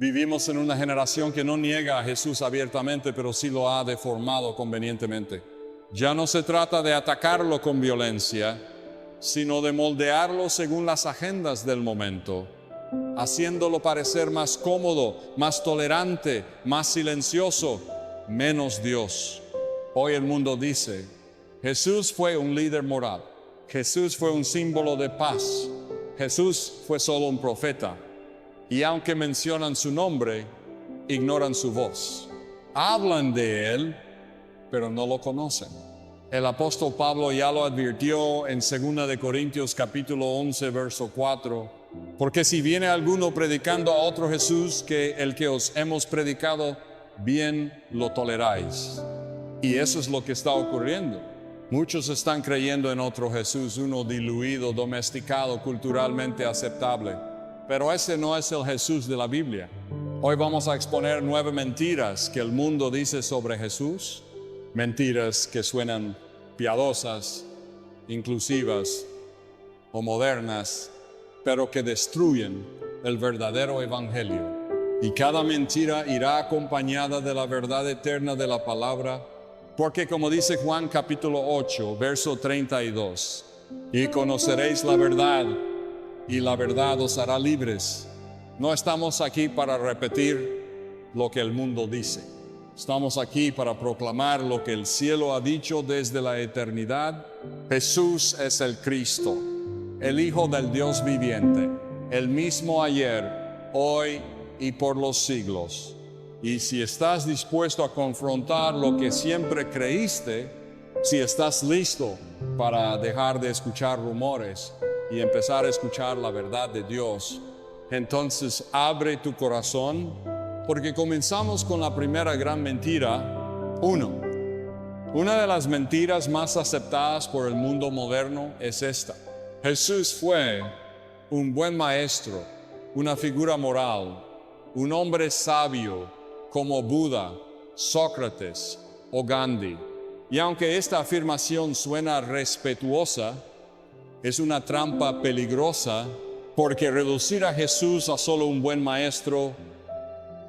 Vivimos en una generación que no niega a Jesús abiertamente, pero sí lo ha deformado convenientemente. Ya no se trata de atacarlo con violencia, sino de moldearlo según las agendas del momento, haciéndolo parecer más cómodo, más tolerante, más silencioso, menos Dios. Hoy el mundo dice, Jesús fue un líder moral, Jesús fue un símbolo de paz, Jesús fue solo un profeta. Y aunque mencionan su nombre, ignoran su voz. Hablan de él, pero no lo conocen. El apóstol Pablo ya lo advirtió en 2 de Corintios capítulo 11, verso 4. Porque si viene alguno predicando a otro Jesús que el que os hemos predicado, bien lo toleráis. Y eso es lo que está ocurriendo. Muchos están creyendo en otro Jesús, uno diluido, domesticado, culturalmente aceptable. Pero ese no es el Jesús de la Biblia. Hoy vamos a exponer 9 mentiras que el mundo dice sobre Jesús. Mentiras que suenan piadosas, inclusivas o modernas, pero que destruyen el verdadero evangelio. Y cada mentira irá acompañada de la verdad eterna de la palabra, porque como dice Juan capítulo 8, verso 32, y conoceréis la verdad, y la verdad os hará libres. No estamos aquí para repetir lo que el mundo dice. Estamos aquí para proclamar lo que el cielo ha dicho desde la eternidad. Jesús es el Cristo, el Hijo del Dios viviente, el mismo ayer, hoy y por los siglos. Y si estás dispuesto a confrontar lo que siempre creíste, si estás listo para dejar de escuchar rumores y empezar a escuchar la verdad de Dios, entonces abre tu corazón, porque comenzamos con la primera gran mentira. Una de las mentiras más aceptadas por el mundo moderno es esta: Jesús fue un buen maestro, una figura moral, un hombre sabio como Buda, Sócrates o Gandhi. Y aunque esta afirmación suena respetuosa, es una trampa peligrosa, porque reducir a Jesús a solo un buen maestro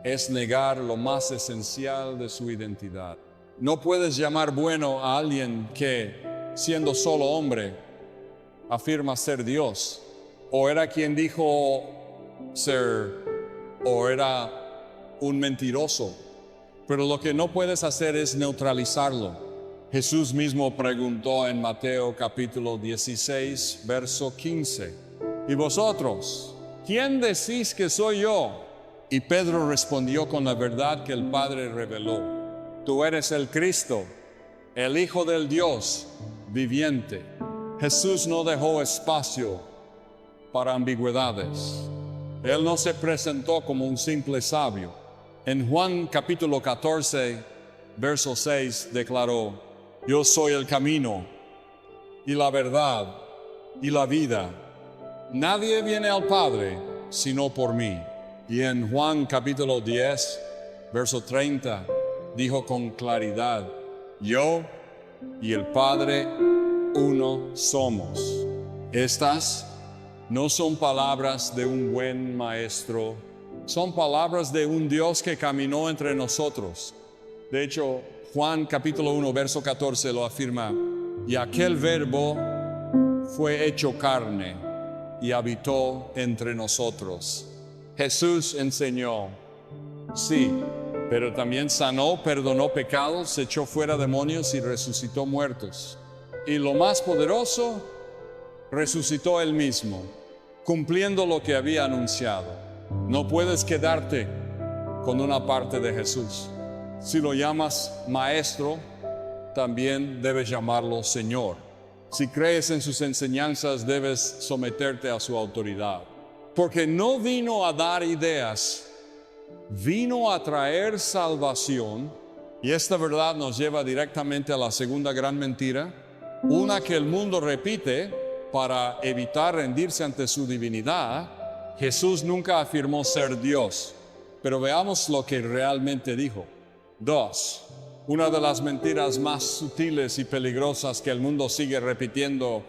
es negar lo más esencial de su identidad. No puedes llamar bueno a alguien que, siendo solo hombre, afirma ser Dios, o era quien dijo ser, o era un mentiroso. Pero lo que no puedes hacer es neutralizarlo. Jesús mismo preguntó en Mateo capítulo 16, verso 15, ¿y vosotros, quién decís que soy yo? Y Pedro respondió con la verdad que el Padre reveló: tú eres el Cristo, el Hijo del Dios viviente. Jesús no dejó espacio para ambigüedades. Él no se presentó como un simple sabio. En Juan capítulo 14, verso 6 declaró: yo soy el camino y la verdad y la vida. Nadie viene al Padre sino por mí. Y en Juan capítulo 10, verso 30, dijo con claridad: yo y el Padre uno somos. Estas no son palabras de un buen maestro, son palabras de un Dios que caminó entre nosotros. De hecho, Juan capítulo 1, verso 14 lo afirma: y aquel verbo fue hecho carne y habitó entre nosotros. Jesús enseñó, sí, pero también sanó, perdonó pecados, echó fuera demonios y resucitó muertos. Y lo más poderoso, resucitó él mismo, cumpliendo lo que había anunciado. No puedes quedarte con una parte de Jesús. Si lo llamas maestro, también debes llamarlo Señor. Si crees en sus enseñanzas, debes someterte a su autoridad. Porque no vino a dar ideas, vino a traer salvación. Y esta verdad nos lleva directamente a la segunda gran mentira, una que el mundo repite para evitar rendirse ante su divinidad. Jesús nunca afirmó ser Dios, pero veamos lo que realmente dijo. 2. Una de las mentiras más sutiles y peligrosas que el mundo sigue repitiendo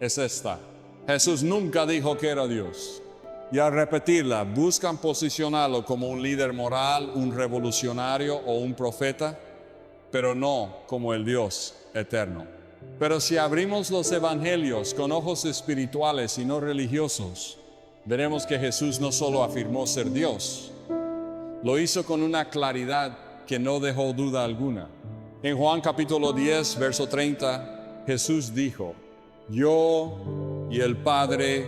es esta: Jesús nunca dijo que era Dios. Y al repetirla, buscan posicionarlo como un líder moral, un revolucionario o un profeta, pero no como el Dios eterno. Pero si abrimos los evangelios con ojos espirituales y no religiosos, veremos que Jesús no solo afirmó ser Dios, lo hizo con una claridad que no dejó duda alguna. En Juan capítulo 10, verso 30, Jesús dijo: yo y el Padre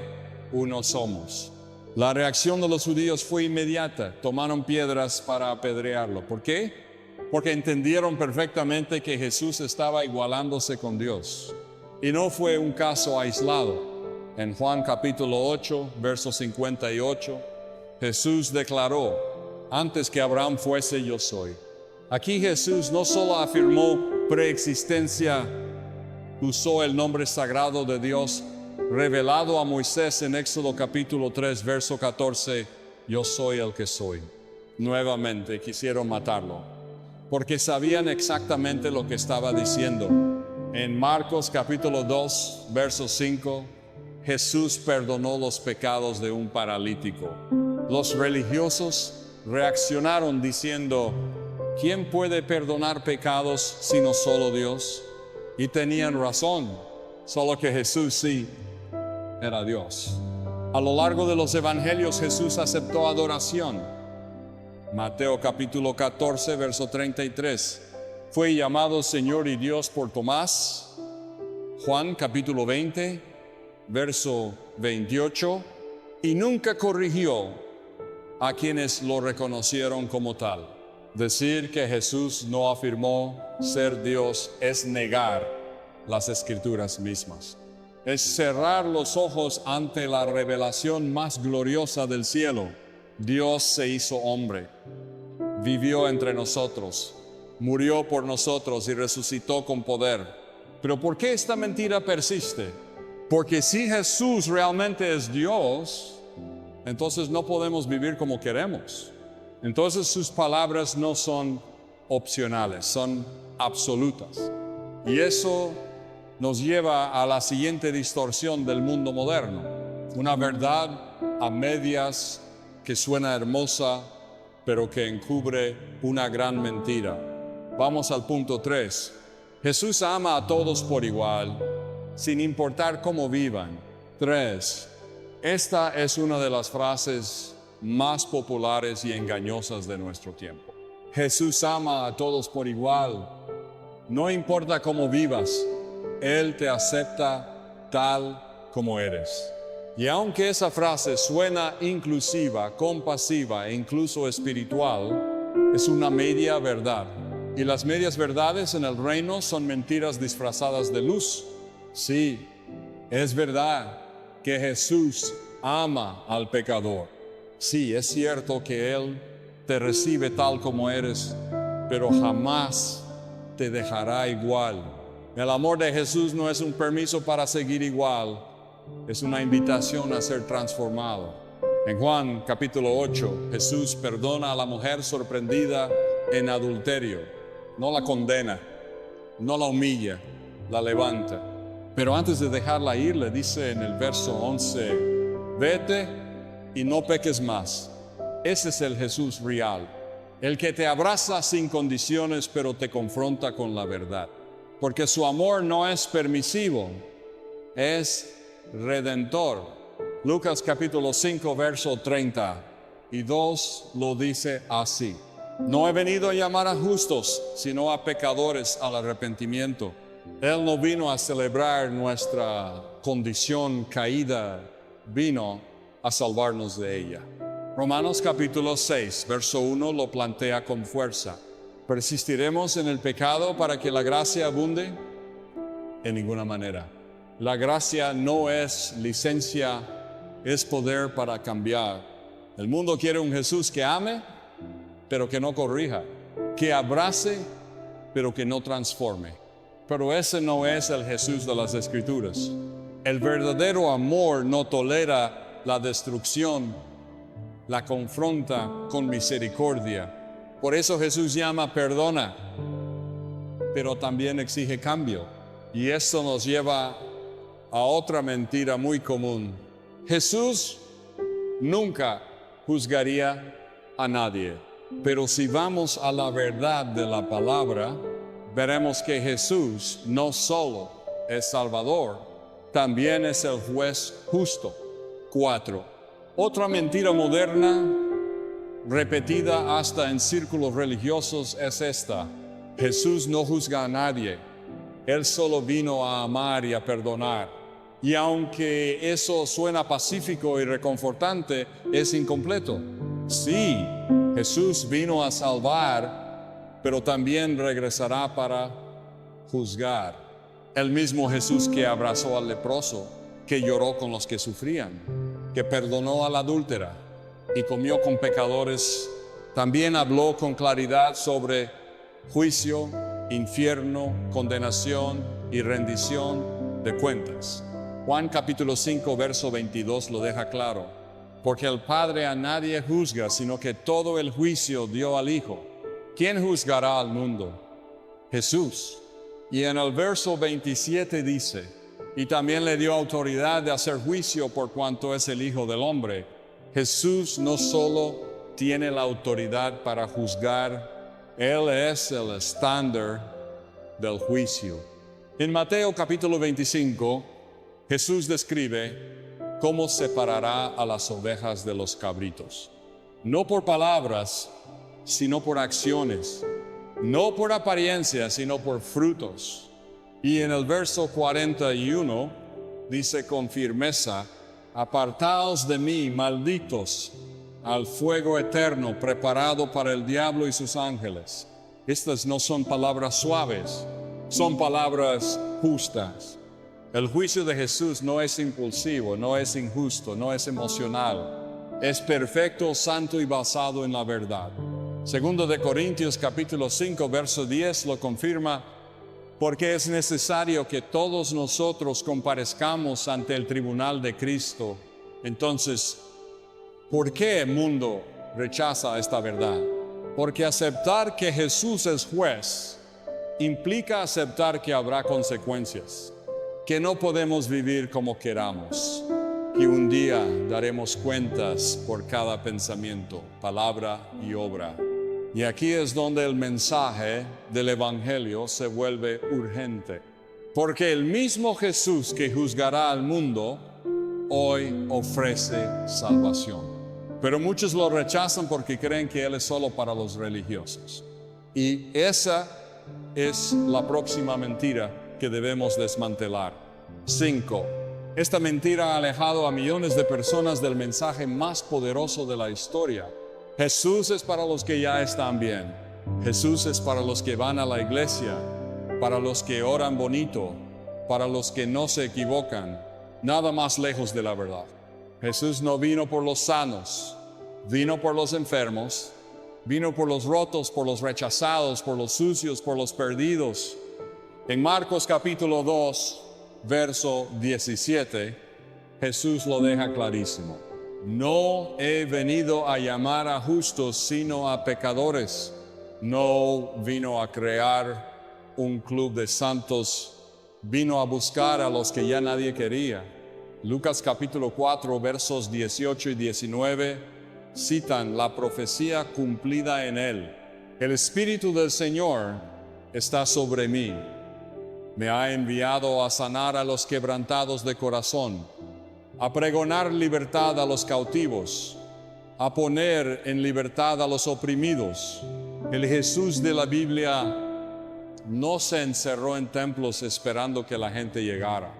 uno somos. La reacción de los judíos fue inmediata. Tomaron piedras para apedrearlo. ¿Por qué? Porque entendieron perfectamente que Jesús estaba igualándose con Dios. Y no fue un caso aislado. En Juan capítulo 8, verso 58, Jesús declaró: antes que Abraham fuese, yo soy. Aquí Jesús no solo afirmó preexistencia, usó el nombre sagrado de Dios revelado a Moisés en Éxodo capítulo 3, verso 14, yo soy el que soy. Nuevamente quisieron matarlo, porque sabían exactamente lo que estaba diciendo. En Marcos capítulo 2, verso 5, Jesús perdonó los pecados de un paralítico. Los religiosos reaccionaron diciendo: ¿quién puede perdonar pecados sino solo Dios? Y tenían razón, solo que Jesús sí era Dios. A lo largo de los evangelios Jesús aceptó adoración. Mateo capítulo 14, verso 33, fue llamado Señor y Dios por Tomás. Juan capítulo 20, verso 28, y nunca corrigió a quienes lo reconocieron como tal. Decir que Jesús no afirmó ser Dios es negar las Escrituras mismas. Es cerrar los ojos ante la revelación más gloriosa del cielo. Dios se hizo hombre, vivió entre nosotros, murió por nosotros y resucitó con poder. Pero ¿por qué esta mentira persiste? Porque si Jesús realmente es Dios, entonces no podemos vivir como queremos. Entonces sus palabras no son opcionales, son absolutas. Y eso nos lleva a la siguiente distorsión del mundo moderno. Una verdad a medias que suena hermosa, pero que encubre una gran mentira. Vamos al punto 3. Jesús ama a todos por igual, sin importar cómo vivan. 3. Esta es una de las frases más populares y engañosas de nuestro tiempo. Jesús ama a todos por igual. No importa cómo vivas, Él te acepta tal como eres. Y aunque esa frase suena inclusiva, compasiva e incluso espiritual, es una media verdad. Y las medias verdades en el reino son mentiras disfrazadas de luz. Sí, es verdad que Jesús ama al pecador. Sí, es cierto que Él te recibe tal como eres, pero jamás te dejará igual. El amor de Jesús no es un permiso para seguir igual, es una invitación a ser transformado. En Juan capítulo 8, Jesús perdona a la mujer sorprendida en adulterio. No la condena, no la humilla, la levanta. Pero antes de dejarla ir, le dice en el verso 11, vete y no peques más. Ese es el Jesús real, el que te abraza sin condiciones, pero te confronta con la verdad. Porque su amor no es permisivo, es redentor. Lucas capítulo 5, verso 32 lo dice así: no he venido a llamar a justos, sino a pecadores al arrepentimiento. Él no vino a celebrar nuestra condición caída, vino a salvarnos de ella. Romanos capítulo 6, verso 1 lo plantea con fuerza. ¿Persistiremos en el pecado para que la gracia abunde? En ninguna manera. La gracia no es licencia, es poder para cambiar. El mundo quiere un Jesús que ame, pero que no corrija, que abrace, pero que no transforme. Pero ese no es el Jesús de las Escrituras. El verdadero amor no tolera la destrucción, la confronta con misericordia. Por eso Jesús llama perdona, pero también exige cambio. Y esto nos lleva a otra mentira muy común. Jesús nunca juzgaría a nadie. Pero si vamos a la verdad de la palabra, veremos que Jesús no solo es Salvador, también es el juez justo. 4. Otra mentira moderna, repetida hasta en círculos religiosos, es esta: Jesús no juzga a nadie, Él solo vino a amar y a perdonar. Y aunque eso suena pacífico y reconfortante, es incompleto. Sí, Jesús vino a salvar, pero también regresará para juzgar. El mismo Jesús que abrazó al leproso, que lloró con los que sufrían, que perdonó a la adúltera y comió con pecadores, también habló con claridad sobre juicio, infierno, condenación y rendición de cuentas. Juan capítulo 5, verso 22 lo deja claro: porque el Padre a nadie juzga, sino que todo el juicio dio al Hijo. ¿Quién juzgará al mundo? Jesús. Y en el verso 27 dice: y también le dio autoridad de hacer juicio por cuanto es el Hijo del Hombre. Jesús no solo tiene la autoridad para juzgar, Él es el estándar del juicio. En Mateo capítulo 25, Jesús describe cómo separará a las ovejas de los cabritos. No por palabras, sino por acciones. No por apariencia, sino por frutos. Y en el verso 41 dice con firmeza: apartaos de mí, malditos, al fuego eterno preparado para el diablo y sus ángeles. Estas no son palabras suaves, son palabras justas. El juicio de Jesús no es impulsivo, no es injusto, no es emocional. Es perfecto, santo y basado en la verdad. Segundo de Corintios capítulo 5, verso 10 lo confirma: porque es necesario que todos nosotros comparezcamos ante el tribunal de Cristo. Entonces, ¿por qué el mundo rechaza esta verdad? Porque aceptar que Jesús es juez implica aceptar que habrá consecuencias, que no podemos vivir como queramos, que un día daremos cuentas por cada pensamiento, palabra y obra. Y aquí es donde el mensaje del Evangelio se vuelve urgente, porque el mismo Jesús que juzgará al mundo hoy ofrece salvación. Pero muchos lo rechazan porque creen que Él es solo para los religiosos. Y esa es la próxima mentira que debemos desmantelar. 5. Esta mentira ha alejado a millones de personas del mensaje más poderoso de la historia. Jesús es para los que ya están bien. Jesús es para los que van a la iglesia, para los que oran bonito, para los que no se equivocan. Nada más lejos de la verdad. Jesús no vino por los sanos, vino por los enfermos, vino por los rotos, por los rechazados, por los sucios, por los perdidos. En Marcos capítulo 2, verso 17, Jesús lo deja clarísimo: no he venido a llamar a justos, sino a pecadores. No vino a crear un club de santos, vino a buscar a los que ya nadie quería. Lucas capítulo 4, versos 18 y 19 citan la profecía cumplida en él: el Espíritu del Señor está sobre mí. Me ha enviado a sanar a los quebrantados de corazón, a pregonar libertad a los cautivos, a poner en libertad a los oprimidos. El Jesús de la Biblia no se encerró en templos esperando que la gente llegara.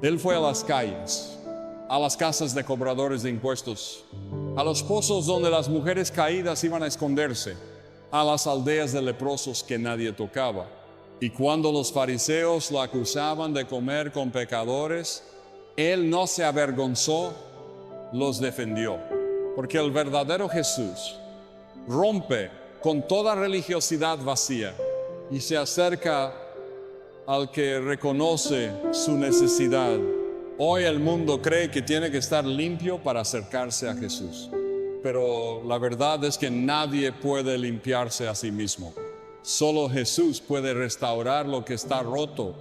Él fue a las calles, a las casas de cobradores de impuestos, a los pozos donde las mujeres caídas iban a esconderse, a las aldeas de leprosos que nadie tocaba. Y cuando los fariseos lo acusaban de comer con pecadores, Él no se avergonzó, los defendió. Porque el verdadero Jesús rompe con toda religiosidad vacía y se acerca al que reconoce su necesidad. Hoy el mundo cree que tiene que estar limpio para acercarse a Jesús. Pero la verdad es que nadie puede limpiarse a sí mismo. Solo Jesús puede restaurar lo que está roto.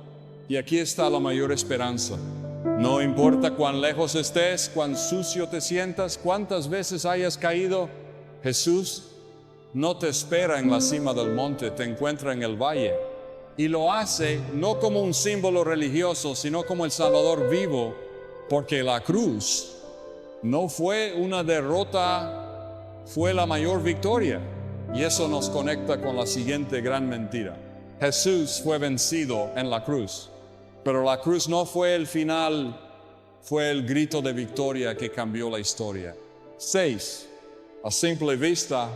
Y aquí está la mayor esperanza. No importa cuán lejos estés, cuán sucio te sientas, cuántas veces hayas caído, Jesús no te espera en la cima del monte, te encuentra en el valle. Y lo hace no como un símbolo religioso, sino como el Salvador vivo, porque la cruz no fue una derrota, fue la mayor victoria. Y eso nos conecta con la siguiente gran mentira. Jesús fue vencido en la cruz, pero la cruz no fue el final, fue el grito de victoria que cambió la historia. 6. A simple vista,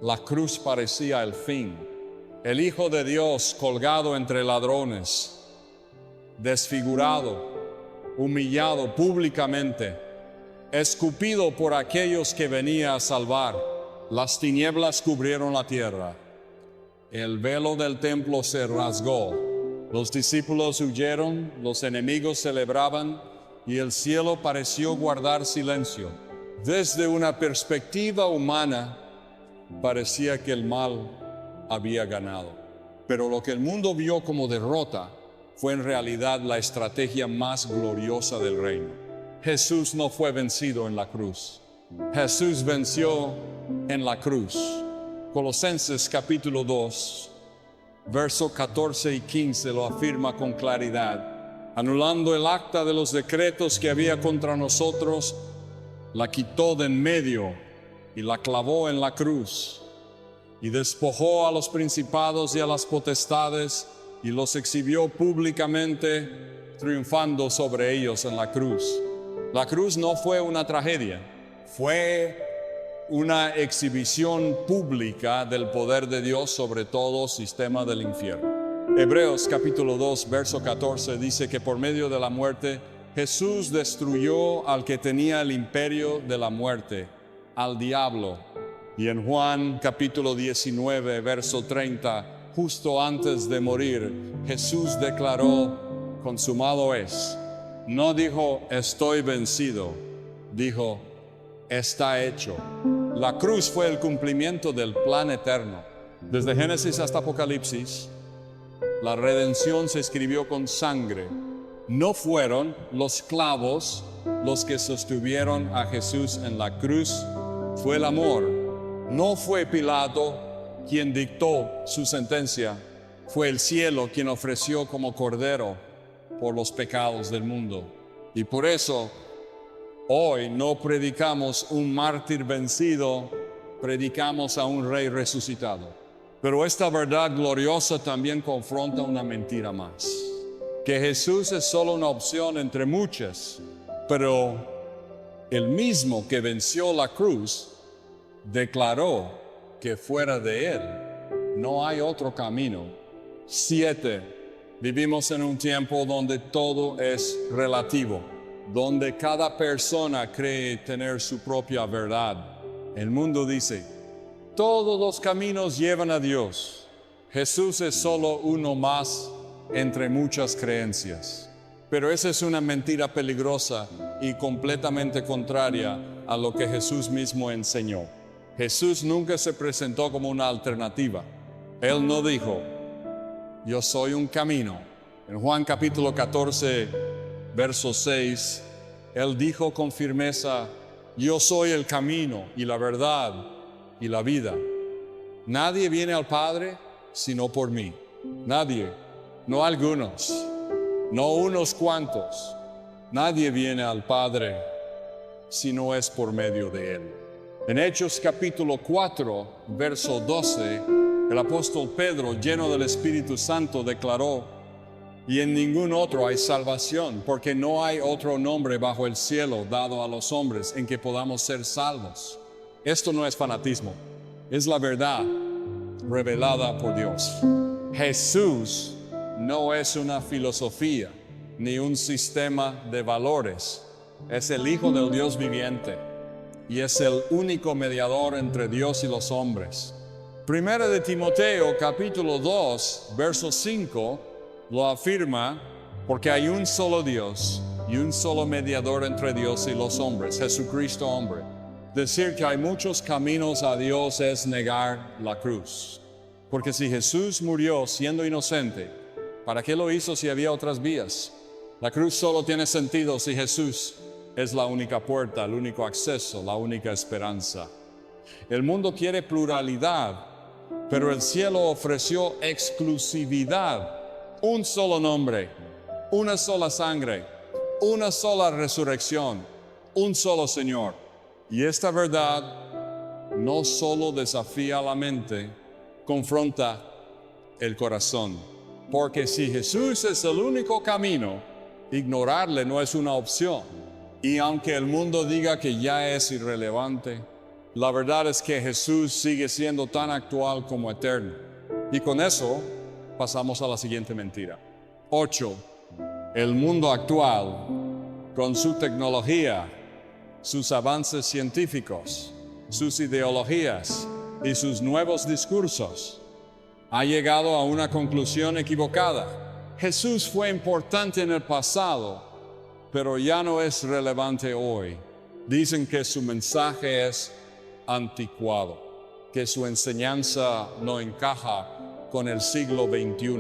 la cruz parecía el fin. El Hijo de Dios colgado entre ladrones, desfigurado, humillado públicamente, escupido por aquellos que venía a salvar. Las tinieblas cubrieron la tierra. El velo del templo se rasgó. Los discípulos huyeron, los enemigos celebraban y el cielo pareció guardar silencio. Desde una perspectiva humana, parecía que el mal había ganado. Pero lo que el mundo vio como derrota fue en realidad la estrategia más gloriosa del reino. Jesús no fue vencido en la cruz. Jesús venció en la cruz. Colosenses capítulo 2, versos 14 y 15 lo afirma con claridad. Anulando el acta de los decretos que había contra nosotros, la quitó de en medio y la clavó en la cruz. Y despojó a los principados y a las potestades y los exhibió públicamente, triunfando sobre ellos en la cruz. La cruz no fue una tragedia, fue una exhibición pública del poder de Dios sobre todo sistema del infierno. Hebreos capítulo 2, verso 14 dice que por medio de la muerte Jesús destruyó al que tenía el imperio de la muerte, al diablo. Y en Juan capítulo 19, verso 30, justo antes de morir, Jesús declaró, consumado es. No dijo, estoy vencido, dijo, está hecho. La cruz fue el cumplimiento del plan eterno. Desde Génesis hasta Apocalipsis, la redención se escribió con sangre. No fueron los clavos los que sostuvieron a Jesús en la cruz, fue el amor. No fue Pilato quien dictó su sentencia, fue el cielo quien ofreció como cordero por los pecados del mundo. Y por eso, hoy no predicamos un mártir vencido, predicamos a un rey resucitado. Pero esta verdad gloriosa también confronta una mentira más. Que Jesús es solo una opción entre muchas, pero el mismo que venció la cruz declaró que fuera de Él no hay otro camino. 7. Vivimos en un tiempo donde todo es relativo, donde cada persona cree tener su propia verdad. El mundo dice, todos los caminos llevan a Dios. Jesús es solo uno más entre muchas creencias. Pero esa es una mentira peligrosa y completamente contraria a lo que Jesús mismo enseñó. Jesús nunca se presentó como una alternativa. Él no dijo, yo soy un camino. En Juan capítulo 14, verso 6, Él dijo con firmeza, yo soy el camino y la verdad y la vida. Nadie viene al Padre sino por mí. Nadie, no algunos, no unos cuantos. Nadie viene al Padre si no es por medio de Él. En Hechos capítulo 4, verso 12, el apóstol Pedro, lleno del Espíritu Santo, declaró, y en ningún otro hay salvación, porque no hay otro nombre bajo el cielo dado a los hombres en que podamos ser salvos. Esto no es fanatismo, es la verdad revelada por Dios. Jesús no es una filosofía ni un sistema de valores, es el Hijo del Dios viviente y es el único mediador entre Dios y los hombres. Primera de Timoteo capítulo 2, verso 5 lo afirma, porque hay un solo Dios y un solo mediador entre Dios y los hombres, Jesucristo hombre. Decir que hay muchos caminos a Dios es negar la cruz. Porque si Jesús murió siendo inocente, ¿para qué lo hizo si había otras vías? La cruz solo tiene sentido si Jesús es la única puerta, el único acceso, la única esperanza. El mundo quiere pluralidad, pero el cielo ofreció exclusividad. Un solo nombre, una sola sangre, una sola resurrección, un solo Señor. Y esta verdad no solo desafía la mente, confronta el corazón. Porque si Jesús es el único camino, ignorarle no es una opción. Y aunque el mundo diga que ya es irrelevante, la verdad es que Jesús sigue siendo tan actual como eterno. Y con eso pasamos a la siguiente mentira. 8. El mundo actual, con su tecnología, sus avances científicos, sus ideologías y sus nuevos discursos, ha llegado a una conclusión equivocada. Jesús fue importante en el pasado, pero ya no es relevante hoy. Dicen que su mensaje es anticuado, que su enseñanza no encaja con el siglo XXI,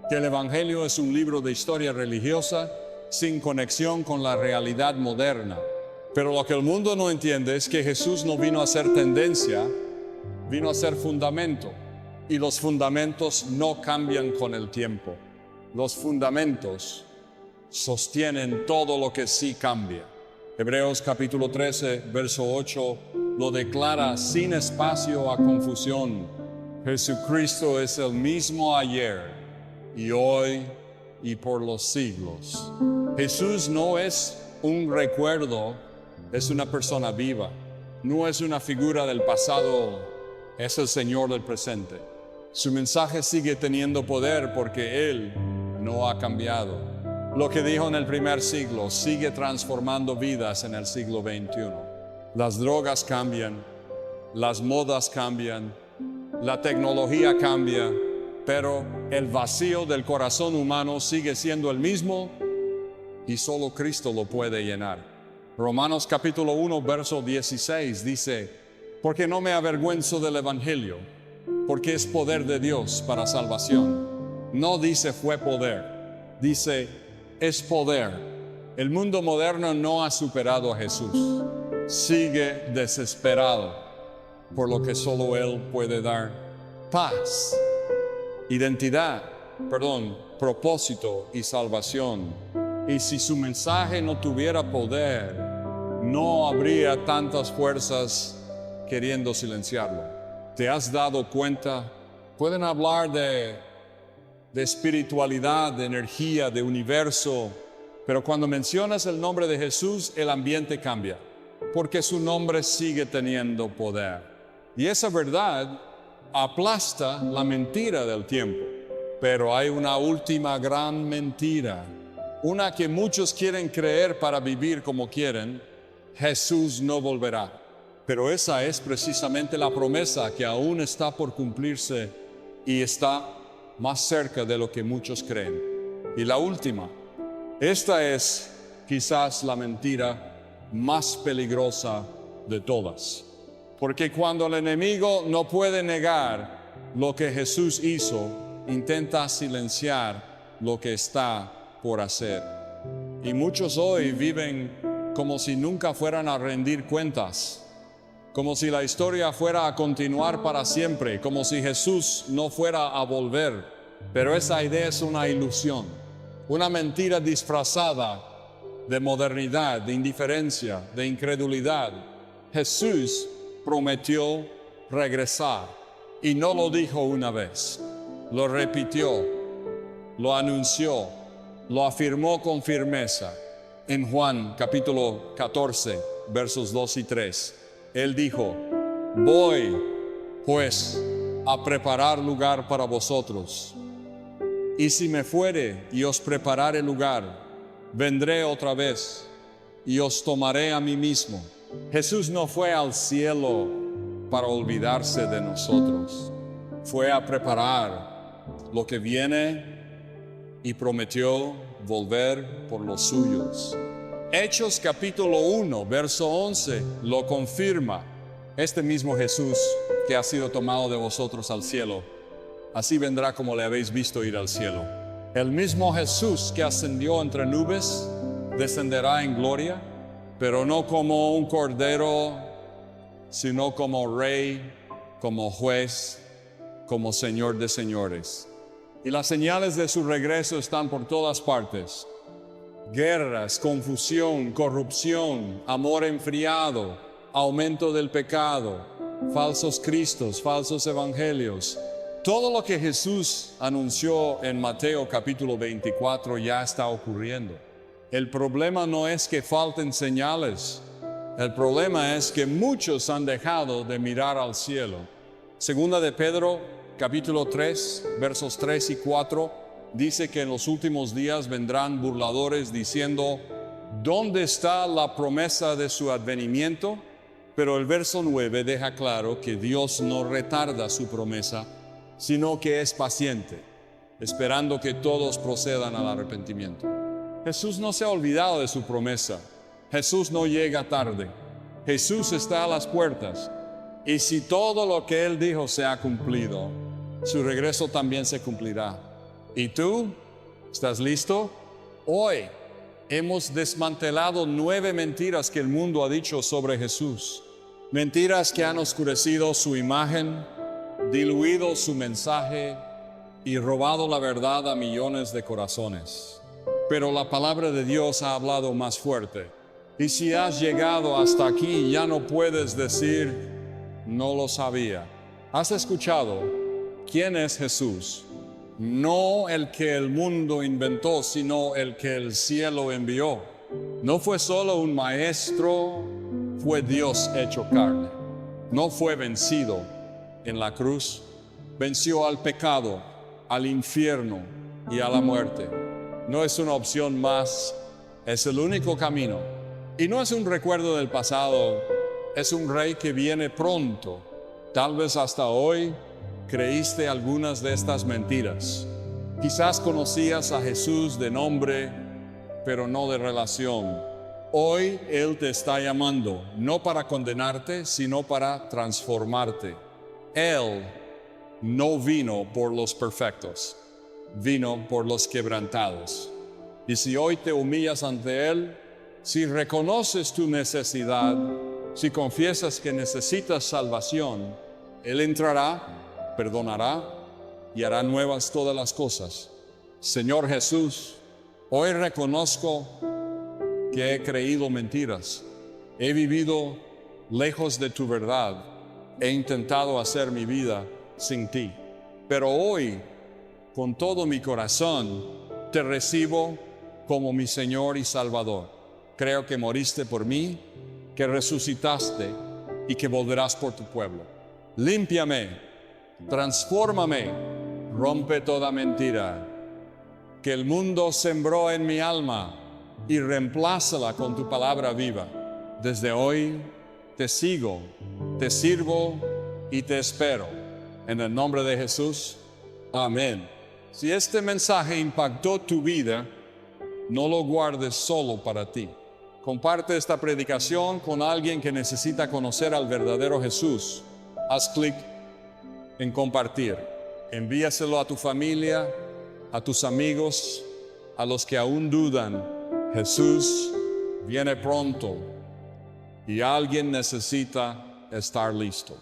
que el Evangelio es un libro de historia religiosa sin conexión con la realidad moderna. Pero lo que el mundo no entiende es que Jesús no vino a ser tendencia, vino a ser fundamento. Y los fundamentos no cambian con el tiempo. Los fundamentos sostienen todo lo que sí cambia. Hebreos capítulo 13, verso 8, lo declara sin espacio a confusión. Jesucristo es el mismo ayer y hoy y por los siglos. Jesús no es un recuerdo, es una persona viva. No es una figura del pasado, es el Señor del presente. Su mensaje sigue teniendo poder porque Él no ha cambiado. Lo que dijo en el primer siglo sigue transformando vidas en el siglo XXI. Las drogas cambian, las modas cambian, la tecnología cambia, pero el vacío del corazón humano sigue siendo el mismo y solo Cristo lo puede llenar. Romanos capítulo 1, verso 16 dice, porque no me avergüenzo del Evangelio, porque es poder de Dios para salvación. No dice fue poder, dice es poder. El mundo moderno no ha superado a Jesús. Sigue desesperado por lo que solo Él puede dar. Paz, propósito y salvación. Y si su mensaje no tuviera poder, no habría tantas fuerzas queriendo silenciarlo. ¿Te has dado cuenta? Pueden hablar de espiritualidad, de energía, de universo, pero cuando mencionas el nombre de Jesús, el ambiente cambia, porque su nombre sigue teniendo poder. Y esa verdad aplasta la mentira del tiempo. Pero hay una última gran mentira, una que muchos quieren creer para vivir como quieren: Jesús no volverá. Pero esa es precisamente la promesa que aún está por cumplirse y está más cerca de lo que muchos creen. Y la última, esta es quizás la mentira más peligrosa de todas. Porque cuando el enemigo no puede negar lo que Jesús hizo, intenta silenciar lo que está por hacer. Y muchos hoy viven como si nunca fueran a rendir cuentas, como si la historia fuera a continuar para siempre, como si Jesús no fuera a volver. Pero esa idea es una ilusión, una mentira disfrazada de modernidad, de indiferencia, de incredulidad. Jesús prometió regresar y no lo dijo una vez, lo repitió, lo anunció, lo afirmó con firmeza. En Juan capítulo 14, versos 2 y 3, Él dijo: voy pues a preparar lugar para vosotros, y si me fuere y os preparare lugar, vendré otra vez y os tomaré a mí mismo. Jesús no fue al cielo para olvidarse de nosotros, fue a preparar lo que viene y prometió volver por los suyos. Hechos capítulo 1, verso 11 lo confirma. Este mismo Jesús que ha sido tomado de vosotros al cielo, así vendrá como le habéis visto ir al cielo. El mismo Jesús que ascendió entre nubes descenderá en gloria, pero no como un cordero, sino como rey, como juez, como Señor de señores. Y las señales de su regreso están por todas partes. Guerras, confusión, corrupción, amor enfriado, aumento del pecado, falsos cristos, falsos evangelios. Todo lo que Jesús anunció en Mateo capítulo 24 ya está ocurriendo. El problema no es que falten señales. El problema es que muchos han dejado de mirar al cielo. Segunda de Pedro capítulo 3, versos 3 y 4. Dice que en los últimos días vendrán burladores diciendo, ¿dónde está la promesa de su advenimiento? Pero el verso 9 deja claro que Dios no retarda su promesa, sino que es paciente, esperando que todos procedan al arrepentimiento. Jesús no se ha olvidado de su promesa. Jesús no llega tarde. Jesús está a las puertas. Y si todo lo que Él dijo se ha cumplido, su regreso también se cumplirá. ¿Y tú? ¿Estás listo? Hoy hemos desmantelado 9 mentiras que el mundo ha dicho sobre Jesús. Mentiras que han oscurecido su imagen, diluido su mensaje y robado la verdad a millones de corazones. Pero la palabra de Dios ha hablado más fuerte. Y si has llegado hasta aquí, ya no puedes decir, no lo sabía. ¿Has escuchado quién es Jesús? No el que el mundo inventó, sino el que el cielo envió. No fue solo un maestro, fue Dios hecho carne. No fue vencido en la cruz, venció al pecado, al infierno y a la muerte. No es una opción más, es el único camino. Y no es un recuerdo del pasado, es un rey que viene pronto. Tal vez hasta hoy creíste algunas de estas mentiras. Quizás conocías a Jesús de nombre, pero no de relación. Hoy Él te está llamando, no para condenarte, sino para transformarte. Él no vino por los perfectos, vino por los quebrantados. Y si hoy te humillas ante Él, si reconoces tu necesidad, si confiesas que necesitas salvación, Él entrará, perdonará y hará nuevas todas las cosas. Señor Jesús, hoy reconozco que he creído mentiras, he vivido lejos de tu verdad, he intentado hacer mi vida sin ti. Pero hoy, con todo mi corazón, te recibo como mi Señor y Salvador. Creo que moriste por mí, que resucitaste y que volverás por tu pueblo. Límpiame, transfórmame, rompe toda mentira que el mundo sembró en mi alma y reemplázala con tu palabra viva. Desde hoy te sigo, te sirvo y te espero. En el nombre de Jesús, amén. Si este mensaje impactó tu vida, no lo guardes solo para ti. Comparte esta predicación con alguien que necesita conocer al verdadero Jesús. Haz clic en compartir. Envíaselo a tu familia, a tus amigos, a los que aún dudan. Jesús viene pronto y alguien necesita estar listo.